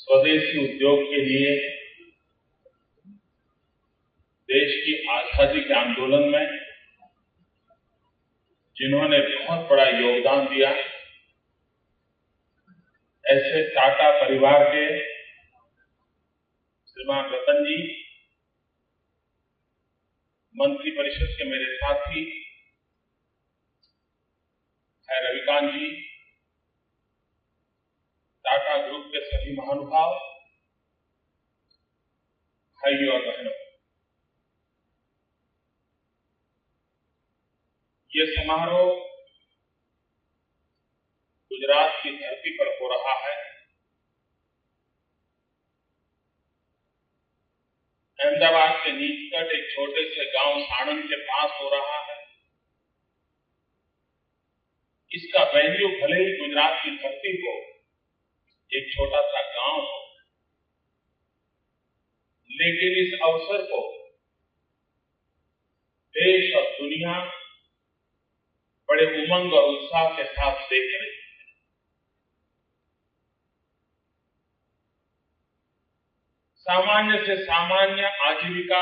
स्वदेशी उद्योग के लिए देश की आजादी के आंदोलन में जिन्होंने बहुत बड़ा योगदान दिया, ऐसे टाटा परिवार के श्रीमान रतन जी, मंत्रिपरिषद के मेरे साथी है रविकांत जी, टाटा ग्रुप के सभी महानुभाव, भाइयों और बहनों, ये समारोह गुजरात की धरती पर हो रहा है। अहमदाबाद के निकट एक छोटे से गांव साणंद के पास हो रहा है। इसका वेन्यू भले ही गुजरात की धरती हो, एक छोटा सा गांव हो, लेकिन इस अवसर को देश और दुनिया बड़े उमंग और उत्साह के साथ देख रही है। सामान्य से सामान्य आजीविका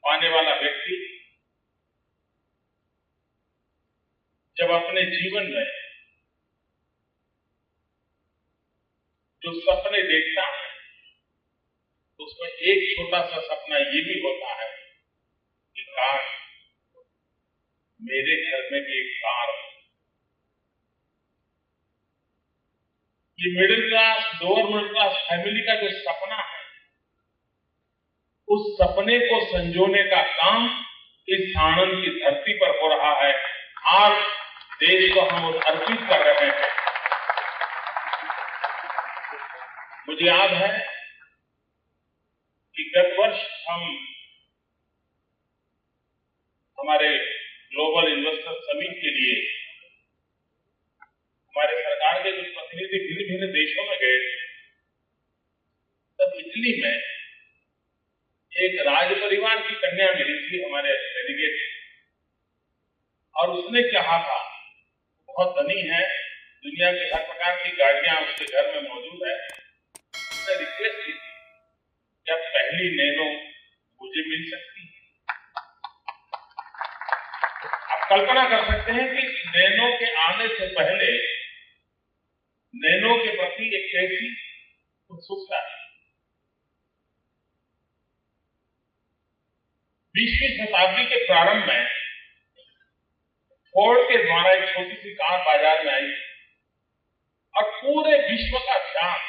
पाने वाला व्यक्ति जब अपने जीवन में जो सपने देखता है तो उसमें एक छोटा सा सपना ये भी होता है कि काश मेरे घर में भी एक कार हो। ये middle class, lower middle class family का जो सपना है, उस सपने को संजोने का काम इस साणंद की धरती पर हो रहा है। आज देश को हम अर्पित कर रहे हैं। मुझे याद है कि गत वर्ष हम हमारे ग्लोबल इन्वेस्टर समिट के लिए हमारे सरकार के कुछ प्रतिनिधि भिन्न भिन्न देशों में गए थे। तब इटली में एक राज परिवार की कन्या मिली थी हमारे डेलीगेट, और उसने कहा था, बहुत धनी है, दुनिया की हर प्रकार की गाड़ियां उसके घर में मौजूद है। उसने रिक्वेस्ट की थी, क्या पहली नैनो मुझे मिल सकती है? आप कल्पना कर सकते हैं कि नैनो के आने से पहले नैनो के प्रति एक कैसी उत्सुकता है। 20वीं शताब्दी के प्रारंभ में फोर्ड के द्वारा एक छोटी सी कार बाजार में आई और पूरे विश्व का ध्यान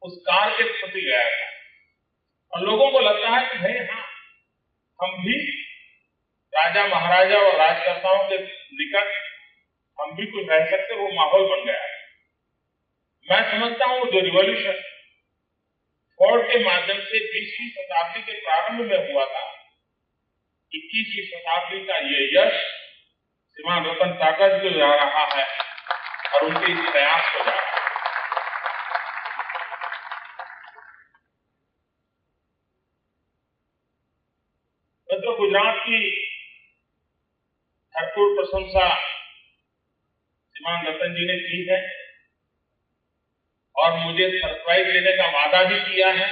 उस कार के प्रति गया था। और लोगों को लगता है कि भाई हाँ, हम भी राजा महाराजा और राजकर्ताओं के निकट हम भी कुछ रह सकते, वो माहौल बन गया है। मैं समझता हूं जो रिवॉल्यूशन फोर्ड के माध्यम से 20वीं शताब्दी के प्रारंभ में हुआ था, 21वीं शताब्दी का ये यश श्रीमान रतन टाटा जी को जा रहा है और उनके इस प्रयास को जा रहा है। तो गुजरात की भरपूर प्रशंसा श्रीमान रतन जी ने की है और मुझे सरप्राइज देने का वादा भी किया है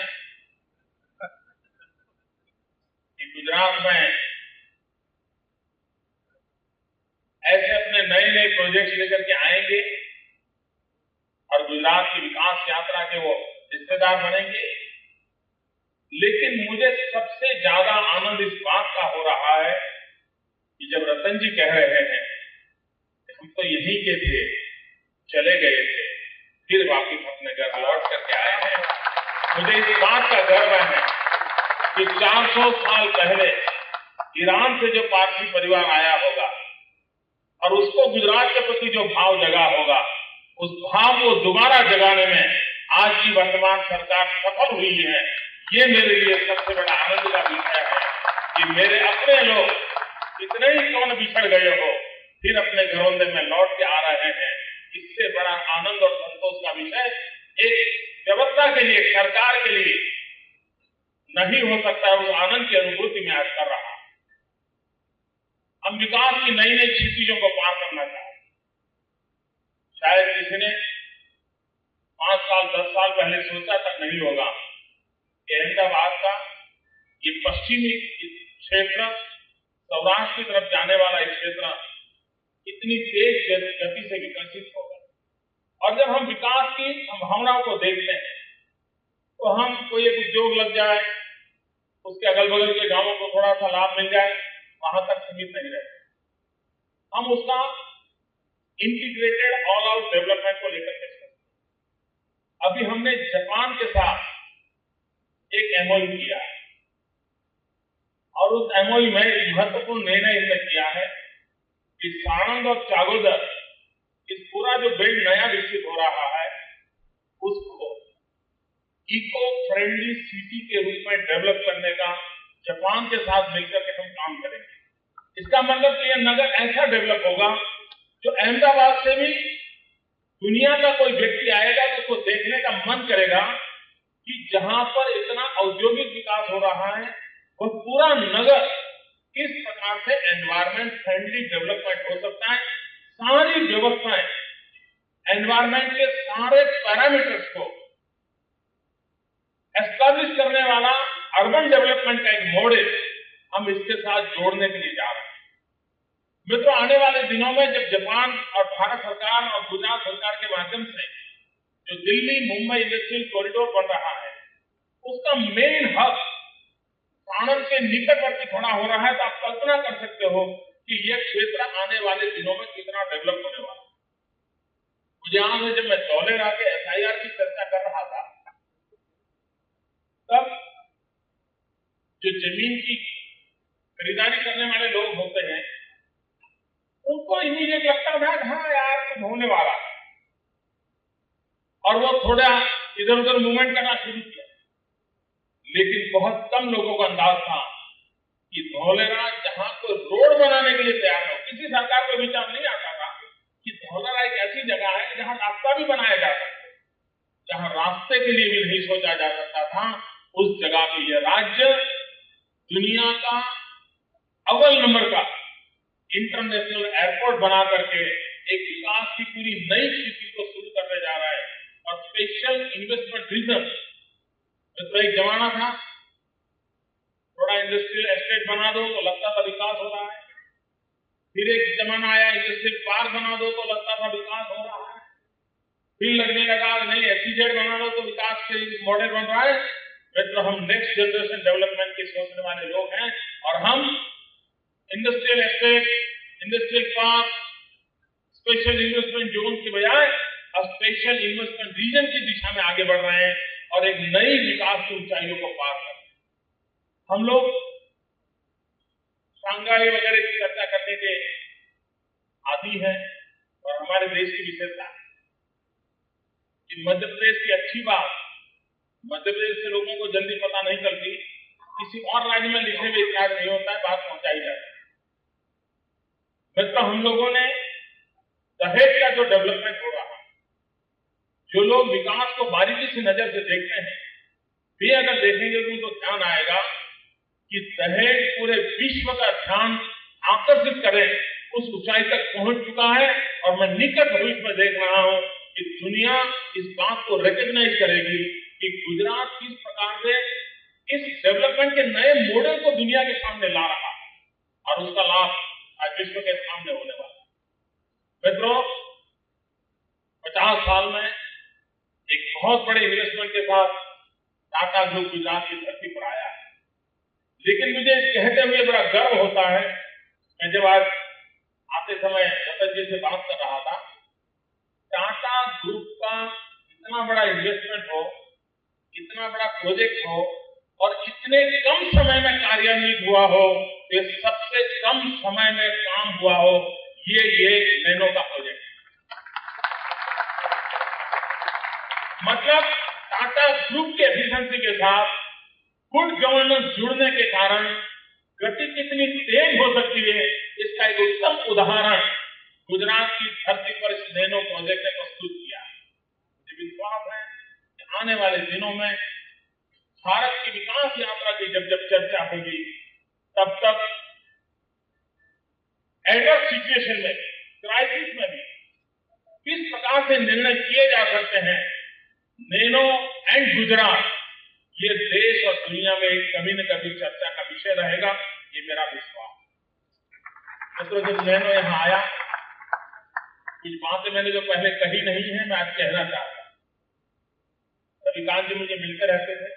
कि गुजरात में ऐसे अपने नए नए प्रोजेक्ट लेकर के आएंगे और गुजरात की विकास यात्रा के वो हिस्सेदार बनेंगे। लेकिन मुझे सबसे ज्यादा आनंद इस बात का हो रहा है कि जब रतन जी कह रहे हैं कि हम तो यहीं के थे, चले गए थे, फिर वापिस अपने घर लौट करके आए हैं। मुझे इस बात का गर्व है कि 400 साल पहले ईरान से जो पारसी परिवार आया होगा और उसको गुजरात के प्रति जो भाव जगा होगा, उस भाव को दोबारा जगाने में आज की वर्तमान सरकार सफल हुई है। ये मेरे लिए सबसे बड़ा आनंद का विषय है कि मेरे अपने लोग कितने ही कौन बिछड़ गए हो, फिर अपने घरों में लौट के आ रहे हैं। इससे बड़ा आनंद और संतोष का विषय एक व्यवस्था के लिए, सरकार के लिए नहीं हो सकता। उस आनंद की अनुभूति मैं आज कर रहा हूं। हम विकास की नई नई क्षितिजों को पार करना चाहते हैं। शायद किसी ने 5 साल 10 साल पहले सोचा तक नहीं होगा कि अहमदाबाद का ये पश्चिमी क्षेत्र, सौराष्ट्र की तरफ जाने वाला ये क्षेत्र इतनी तेज गति से विकसित होगा। और जब हम विकास की संभावनाओं को देखते हैं तो हम कोई एक उद्योग लग जाए, उसके अगल बगल के गांवों को थोड़ा सा लाभ मिल जाए, वहां तक सीमित नहीं रहते। हम उसका इंटीग्रेटेड ऑल आउट डेवलपमेंट को लेकर के सोचते हैं। अभी हमने जापान के साथ एक एमओयू किया है और उस एमओयू में एक महत्वपूर्ण निर्णय हमने किया है कि साणंद और चागोदर, इस पूरा जो बेल्ट नया विकसित हो रहा है, उसको इको फ्रेंडली सिटी के रूप में डेवलप करने का जापान के साथ मिलकर के हम काम करेंगे। इसका मतलब कि यह नगर ऐसा डेवलप होगा जो अहमदाबाद से भी दुनिया का कोई व्यक्ति आएगा तो उसको देखने का मन करेगा कि जहां पर इतना औद्योगिक विकास हो रहा है वह पूरा नगर किस प्रकार से एनवायरमेंट फ्रेंडली डेवलपमेंट हो सकता है। सारी व्यवस्थाएं, एनवायरमेंट के सारे पैरामीटर्स को एस्टैब्लिश करने वाला अर्बन डेवलपमेंट का एक मॉडल हम इसके साथ जोड़ने के लिए जा रहे हैं। मित्रों, आने वाले दिनों में जब जापान और भारत सरकार और गुजरात सरकार के माध्यम से जो दिल्ली मुंबई इंडस्ट्रियल कॉरिडोर बन रहा है, उसका मेन हब साणंद के निकटवर्ती खड़ा हो रहा है, तो आप कल्पना कर सकते हो कि यह क्षेत्र आने वाले दिनों में कितना डेवलप होने वाला है। मुझे याद है जब मैं धौलेरा के एसआईआर की चर्चा कर रहा था, तब जो जमीन की खरीदारी करने वाले लोग होते हैं उनको इमीडिएट लगता था कि हाँ यार कुछ होने वाला है, और वो थोड़ा इधर उधर मूवमेंट करना शुरू किया। लेकिन बहुत कम लोगों को अंदाज था कि धौलेरा जहां कोई रोड बनाने के लिए तैयार हो, किसी सरकार को विचार नहीं आता था कि धौलेरा एक ऐसी जगह है जहां रास्ता भी बनाया जा सकता है, जहां रास्ते के लिए भी नहीं सोचा जा सकता था, उस जगह पे यह राज्य दुनिया का अव्वल नंबर का इंटरनेशनल एयरपोर्ट बना करके एक विकास की पूरी नई स्थिति को शुरू करने जा रहा है। और स्पेशल इन्वेस्टमेंट रीजन, तो एक जमाना था थोड़ा इंडस्ट्रियल एस्टेट बना दो तो लगता था विकास हो रहा है, फिर एक जमाना आया इंडस्ट्रियल पार्क बना दो तो लगता था विकास हो रहा है, फिर लगने लगा नहीं एसईजेड बना दो तो विकास के मॉडल बन रहा है। तो हम नेक्स्ट जनरेशन डेवलपमेंट के सोचने वाले लोग हैं और हम industrial estate, industrial park, special investment zone की बजाय अब स्पेशल इन्वेस्टमेंट रीजन की दिशा में आगे बढ़ रहे हैं और एक नई विकास की ऊंचाइयों को पार कर रहे हैं। हम लोग शंघाई वगैरह की चर्चा करने के आदी हैं और हमारे देश की विशेषता है कि मध्य प्रदेश की अच्छी बात मध्य प्रदेश के लोगों को जल्दी पता नहीं चलती, किसी और राज्य में लिखने में इतिहास नहीं होता है, बात पहुंचाई जाती है। मित्रों, हम लोगों ने दहेज का जो डेवलपमेंट हो रहा है, जो लोग विकास को बारीकी से नजर से देखते हैं, वे अगर देखेंगे तो उनको ध्यान आएगा कि दहेज पूरे विश्व का ध्यान आकर्षित करे उस ऊंचाई तक पहुंच चुका है। और मैं निकट भविष्य में देख रहा हूं कि दुनिया इस बात को रिकॉग्नाइज करेगी कि गुजरात किस प्रकार से इस डेवलपमेंट के नए मॉडल को दुनिया के सामने ला रहा है और उसका लाभ आज विश्व के सामने होने वाला है। मित्रों, 50 साल में एक बहुत बड़े इन्वेस्टमेंट के साथ टाटा ग्रुप गुजरात की धरती पर आया है, लेकिन मुझे कहते हुए बड़ा गर्व होता है। मैं जब आज आते समय रतन जी से बात कर रहा था, टाटा ग्रुप का इतना बड़ा इन्वेस्टमेंट हो, इतना बड़ा प्रोजेक्ट हो और इतने कम समय में कार्यान्वित हुआ हो, ये सबसे कम समय में काम हुआ हो, ये नैनो का प्रोजेक्ट है। मतलब टाटा ग्रुप के एफिशिएंसी के साथ गुड गवर्नेंस जुड़ने के कारण गति कितनी तेज हो सकती है, इसका एक उत्तम उदाहरण गुजरात की धरती पर इस नैनो प्रोजेक्ट ने प्रस्तुत किया है। मुझे विश्वास है कि आने वाले दिनों में भारत की विकास यात्रा की जब जब चर्चा होगी, तब तब एडवर्स सिचुएशन में भी, क्राइसिस में भी किस प्रकार से निर्णय किए जा सकते हैं, नैनो एंड गुजरात ये देश और दुनिया में कभी न कभी चर्चा का विषय रहेगा, ये मेरा विश्वास। मित्रों, जब नैनो यहां आया, कुछ बातें मैंने जो पहले कही नहीं है मैं आज कहना चाहता हूं। रविकांत जी मुझे मिलते रहते थे।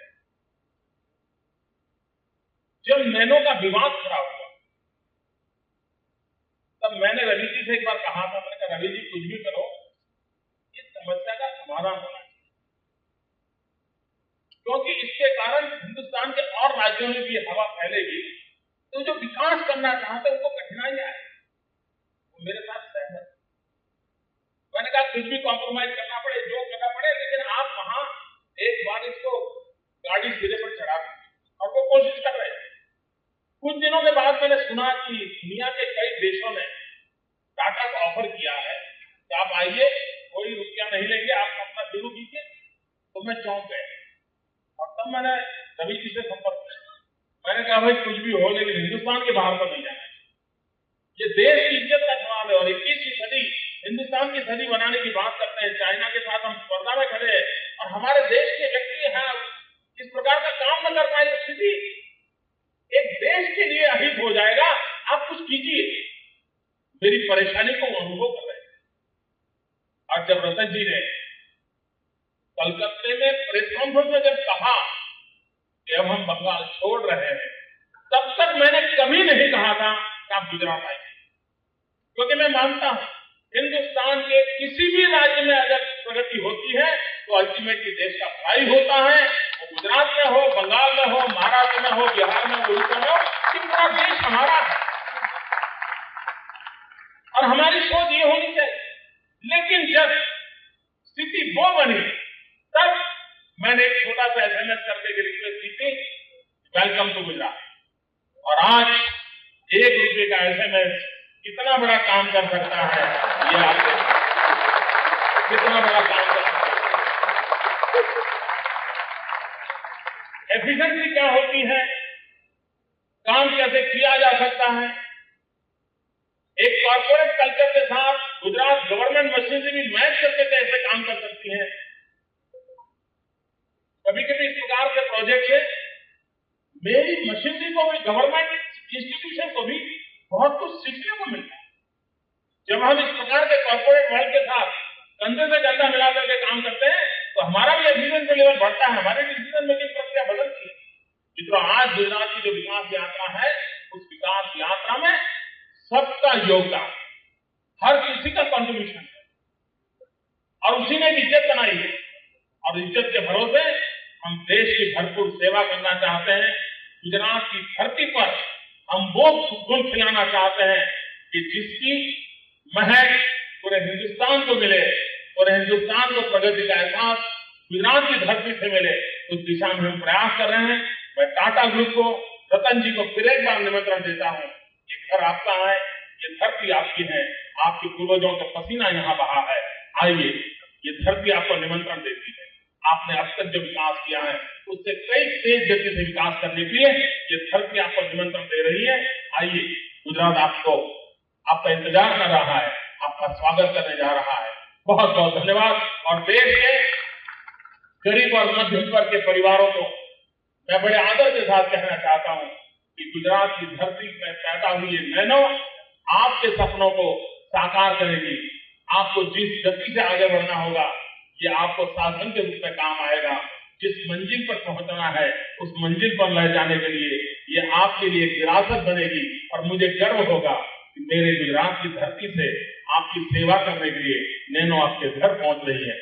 जब नैनो का विवाद खड़ा हुआ तब मैंने रवि जी से एक बार कहा था, मैंने कहा रवि जी कुछ भी करो, इस समस्या का समाधान होना चाहिए, क्योंकि इसके कारण हिंदुस्तान के और राज्यों में भी हवा फैलेगी, तो जो विकास करना चाहते हैं उनको कठिनाई आए। वो मेरे साथ सहमत। मैंने कहा कुछ भी कॉम्प्रोमाइज करना पड़े, जो करना पड़े, लेकिन आप वहां एक बार इसको गाड़ी सिरे पर चढ़ा दीजिए, और वो कोशिश कर रहे हैं। कुछ दिनों के बाद मैंने सुना कि दुनिया के कई देशों ने टाटा को ऑफर किया है कि आप आइए, कोई रुपया नहीं लेंगे, आप अपना शुरू कीजिए। तो मैं चौंक गया और तब मैंने रवि जी से संपर्क किया। मैंने कहा भाई कुछ भी हो, लेकिन हिंदुस्तान के बाहर तो नहीं जाना चाहिए। ये देश की इज्जत का सवाल है और 21वीं सदी हिंदुस्तान की सदी बनाने की बात करते हैं। चाइना के साथ हम स्पर्धा में खड़े हैं और हमारे देश के व्यक्ति हैं इस प्रकार का काम न कर पाए। स्थिति एक देश के लिए अहित हो जाएगा। आप कुछ कीजिए। मेरी परेशानी को अनुभव कर रहे हैं। और जब रतन जी ने कलकत्ते में प्रेस कॉन्फ्रेंस में जब कहा कि अब हम बंगाल छोड़ रहे हैं, तब तक मैंने कभी नहीं कहा था कि आप गुजरात आइए, क्योंकि मैं मानता हूं हिंदुस्तान के किसी भी राज्य में अगर प्रगति होती है तो अल्टीमेटली देश का भलाई होता है। वो गुजरात में हो, बंगाल में हो, महाराष्ट्र में हो, बिहार में हो, उड़ीसा में हो, कि पूरा देश हमारा है और हमारी सोच ये होनी चाहिए। लेकिन जब स्थिति वो बनी तब मैंने एक छोटा सा SMS करके रिक्वेस्ट की थी, वेलकम टू गुजरात। और आज ₹1 का SMS कितना बड़ा काम कर सकता है, ये आप कितना बड़ा काम कर सकता है। एफिशिएंसी क्या होती है, काम कैसे किया जा सकता है। एक कॉर्पोरेट कल्चर के साथ गुजरात गवर्नमेंट मशीनरी भी मैच करके कैसे काम कर सकती है। कभी कभी इस प्रकार के प्रोजेक्ट से मेरी मशीनरी को भी, गवर्नमेंट इंस्टीट्यूशन को भी बहुत कुछ सीखने को मिलता है। जब हम इस प्रकार के कॉर्पोरेट वर्ल्ड के साथ कंधे से कंधा मिला करके काम करते हैं तो हमारा भी एफिशिएंसी लेवल बढ़ता है, हमारी डिसीजन मेकिंग प्रक्रिया बदलती है। मित्रों, आज गुजरात की जो विकास यात्रा है, उस विकास यात्रा में सबका योगदान, हर किसी का कंट्रीब्यूशन है और उसी ने इज्जत बनाई है। और इज्जत के भरोसे हम देश की भरपूर सेवा करना चाहते हैं। गुजरात की धरती पर हम वो गुण खिलाना चाहते हैं कि जिसकी महक पूरे हिंदुस्तान को मिले, पूरे हिंदुस्तान को प्रगति का एहसास गुजरात की धरती से मिले। उस दिशा में हम प्रयास कर रहे हैं। मैं टाटा ग्रुप को, रतन जी को फिर एक बार निमंत्रण देता हूं। ये घर आपका है, ये धरती आपकी है, आपके पूर्वजों का पसीना यहां बहा है। आइए, ये धरती आपको निमंत्रण देती है। आपने अब तक जो विकास किया है उससे कई तेज गति से विकास करने के लिए ये धरती आपको निमंत्रण दे रही है। आइए, गुजरात आपका इंतजार कर रहा है, आपका स्वागत करने जा रहा है। बहुत बहुत धन्यवाद। और देश के गरीब और मध्यम वर्ग के परिवारों को मैं बड़े आदर के साथ कहना चाहता हूं कि गुजरात की धरती में पैदा हुई ये नैनो आपके सपनों को साकार करेगी। आपको जिस गति से आगे बढ़ना होगा, ये आपको साधन के रूप में काम आएगा। जिस मंजिल पर पहुंचना है, उस मंजिल पर ले जाने के लिए ये आपके लिए एक विरासत बनेगी। और मुझे गर्व होगा कि मेरे गुजरात की धरती से आपकी सेवा करने के लिए नैनो आपके घर पहुंच रही है।